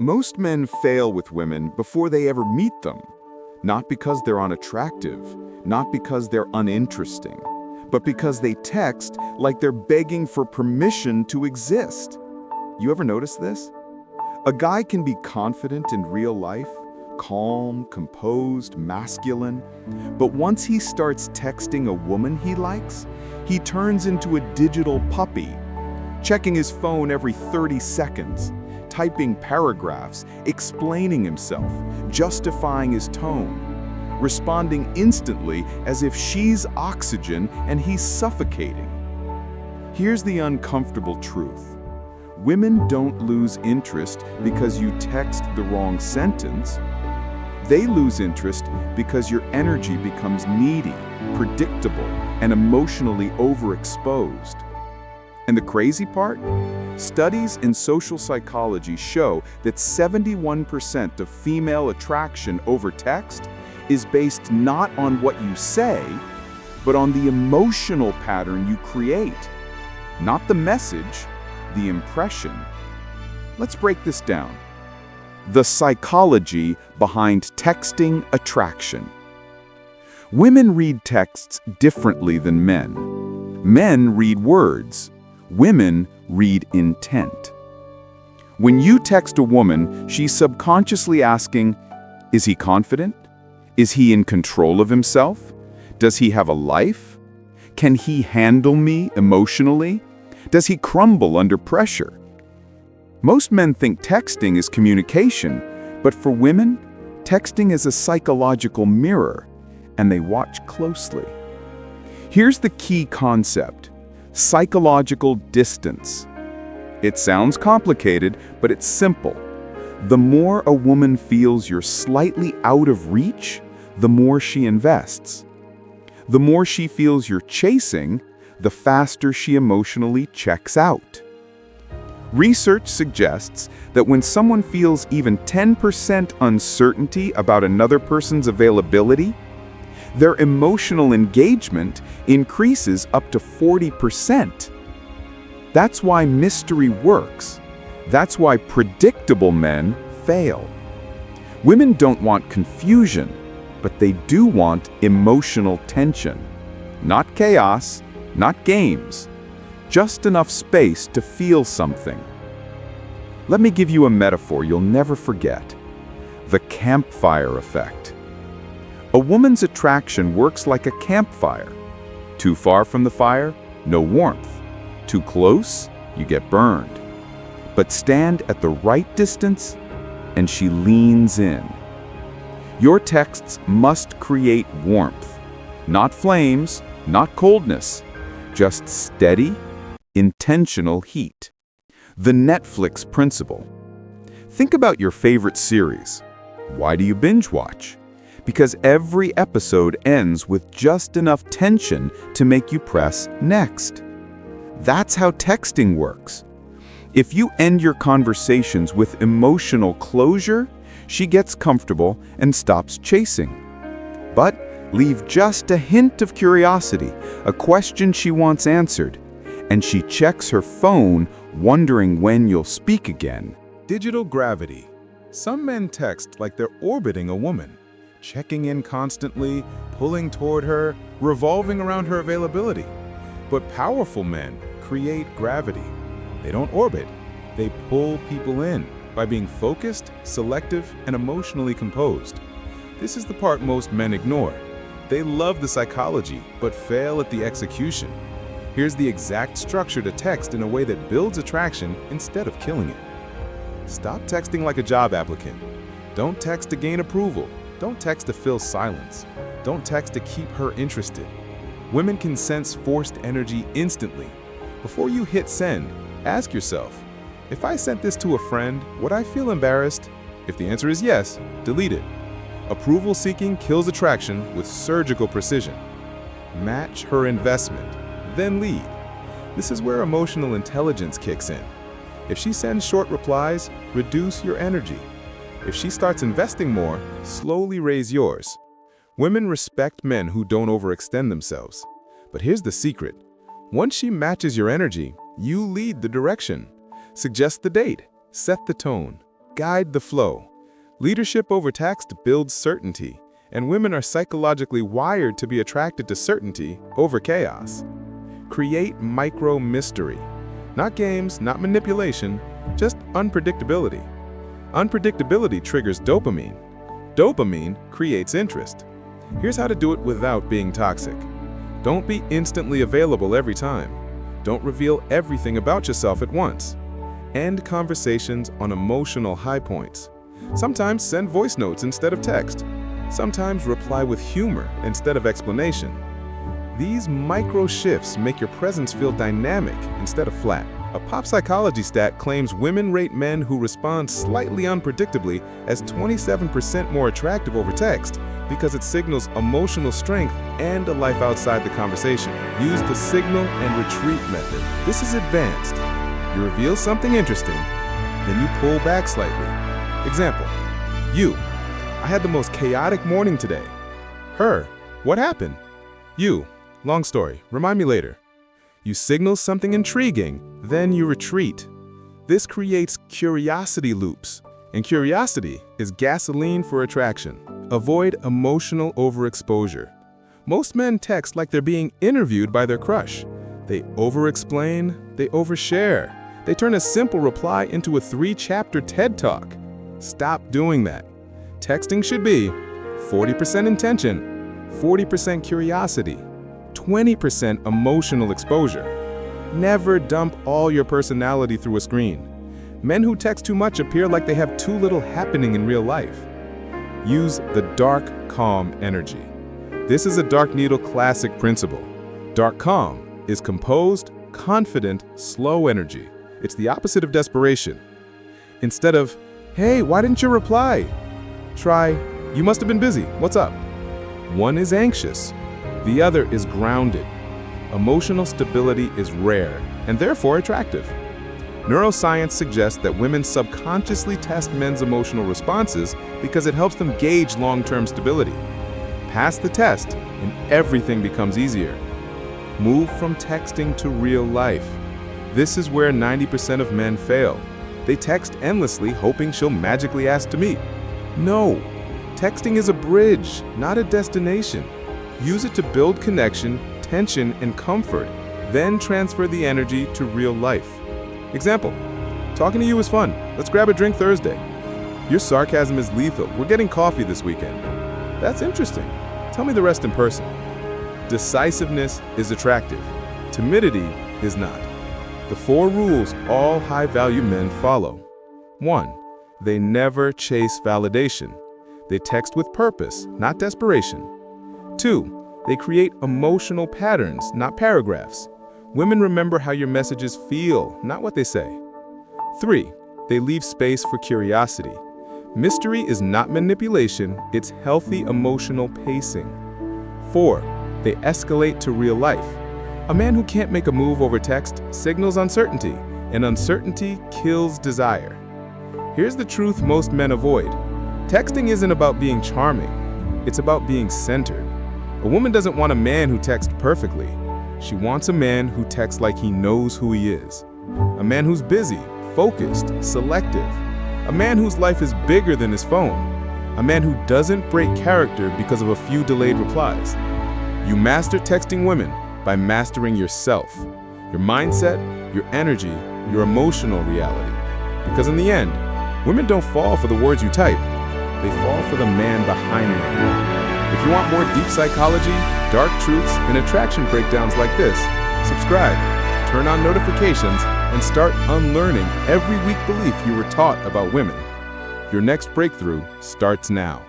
Most men fail with women before they ever meet them. Not because they're unattractive, not because they're uninteresting, but because they text like they're begging for permission to exist. You ever notice this? A guy can be confident in real life, calm, composed, masculine, but once he starts texting a woman he likes, he turns into a digital puppy, checking his phone every 30 seconds, typing paragraphs, explaining himself, justifying his tone, responding instantly as if she's oxygen and he's suffocating. Here's the uncomfortable truth. Women don't lose interest because you text the wrong sentence. They lose interest because your energy becomes needy, predictable, and emotionally overexposed. And the crazy part? Studies in social psychology show that 71% of female attraction over text is based not on what you say, but on the emotional pattern you create. Not the message, the impression. Let's break this down. The psychology behind texting attraction. Women read texts differently than men. Men read words. Women read intent. When you text a woman, she's subconsciously asking, is he confident? Is he in control of himself? Does he have a life? Can he handle me emotionally? Does he crumble under pressure? Most men think texting is communication, but for women, texting is a psychological mirror, and they watch closely. Here's the key concept: psychological distance. It sounds complicated, but it's simple. The more a woman feels you're slightly out of reach, the more she invests. The more she feels you're chasing, the faster she emotionally checks out. Research suggests that when someone feels even 10% uncertainty about another person's availability, their emotional engagement increases up to 40%. That's why mystery works. That's why predictable men fail. Women don't want confusion, but they do want emotional tension. Not chaos, not games, just enough space to feel something. Let me give you a metaphor you'll never forget: the campfire effect. A woman's attraction works like a campfire. Too far from the fire, no warmth. Too close, you get burned. But stand at the right distance, and she leans in. Your texts must create warmth. Not flames, not coldness, just steady, intentional heat. The Netflix principle. Think about your favorite series. Why do you binge watch? Because every episode ends with just enough tension to make you press next. That's how texting works. If you end your conversations with emotional closure, she gets comfortable and stops chasing. But leave just a hint of curiosity, a question she wants answered, and she checks her phone, wondering when you'll speak again. Digital gravity. Some men text like they're orbiting a woman, checking in constantly, pulling toward her, revolving around her availability. But powerful men create gravity. They don't orbit, they pull people in by being focused, selective, and emotionally composed. This is the part most men ignore. They love the psychology, but fail at the execution. Here's the exact structure to text in a way that builds attraction instead of killing it. Stop texting like a job applicant. Don't text to gain approval. Don't text to fill silence. Don't text to keep her interested. Women can sense forced energy instantly. Before you hit send, ask yourself, if I sent this to a friend, would I feel embarrassed? If the answer is yes, delete it. Approval seeking kills attraction with surgical precision. Match her investment, then lead. This is where emotional intelligence kicks in. If she sends short replies, reduce your energy. If she starts investing more, slowly raise yours. Women respect men who don't overextend themselves. But here's the secret. Once she matches your energy, you lead the direction. Suggest the date, set the tone. guide the flow. Leadership over text builds certainty, and women are psychologically wired to be attracted to certainty over chaos. Create micro-mystery. Not games, not manipulation, just unpredictability. Unpredictability triggers dopamine. Dopamine creates interest. Here's how to do it without being toxic. Don't be instantly available every time. Don't reveal everything about yourself at once. End conversations on emotional high points. Sometimes send voice notes instead of text. Sometimes reply with humor instead of explanation. These micro shifts make your presence feel dynamic instead of flat. A pop psychology stat claims women rate men who respond slightly unpredictably as 27% more attractive over text because it signals emotional strength and a life outside the conversation. Use the signal and retreat method. This is advanced. You reveal something interesting, then you pull back slightly. Example, you, I had the most chaotic morning today. Her, what happened? You, long story, remind me later. You signal something intriguing, then you retreat. This creates curiosity loops, and curiosity is gasoline for attraction. Avoid emotional overexposure. Most men text like they're being interviewed by their crush. They overexplain, they overshare. They turn a simple reply into a 3-chapter TED Talk. Stop doing that. Texting should be 40% intention, 40% curiosity, 20% emotional exposure. Never dump all your personality through a screen. Men who text too much appear like they have too little happening in real life. Use the dark, calm energy. This is a Dark Needle classic principle. Dark calm is composed, confident, slow energy. It's the opposite of desperation. Instead of, hey, why didn't you reply? Try, you must have been busy, what's up? One is anxious, the other is grounded. Emotional stability is rare and therefore attractive. Neuroscience suggests that women subconsciously test men's emotional responses because it helps them gauge long-term stability. Pass the test and everything becomes easier. Move from texting to real life. This is where 90% of men fail. They text endlessly hoping she'll magically ask to meet. No, texting is a bridge, not a destination. Use it to build connection, tension, and comfort, then transfer the energy to real life. Example, talking to you is fun. Let's grab a drink Thursday. Your sarcasm is lethal. We're getting coffee this weekend. That's interesting. Tell me the rest in person. Decisiveness is attractive. Timidity is not. The 4 rules all high-value men follow. 1. They never chase validation. They text with purpose, not desperation. 2. They create emotional patterns, not paragraphs. Women remember how your messages feel, not what they say. 3. They leave space for curiosity. Mystery is not manipulation, it's healthy emotional pacing. 4. They escalate to real life. A man who can't make a move over text signals uncertainty, and uncertainty kills desire. Here's the truth most men avoid. Texting isn't about being charming, it's about being centered. A woman doesn't want a man who texts perfectly. She wants a man who texts like he knows who he is. A man who's busy, focused, selective. A man whose life is bigger than his phone. A man who doesn't break character because of a few delayed replies. You master texting women by mastering yourself, your mindset, your energy, your emotional reality. Because in the end, women don't fall for the words you type, they fall for the man behind them. If you want more deep psychology, dark truths, and attraction breakdowns like this, subscribe, turn on notifications, and start unlearning every weak belief you were taught about women. Your next breakthrough starts now.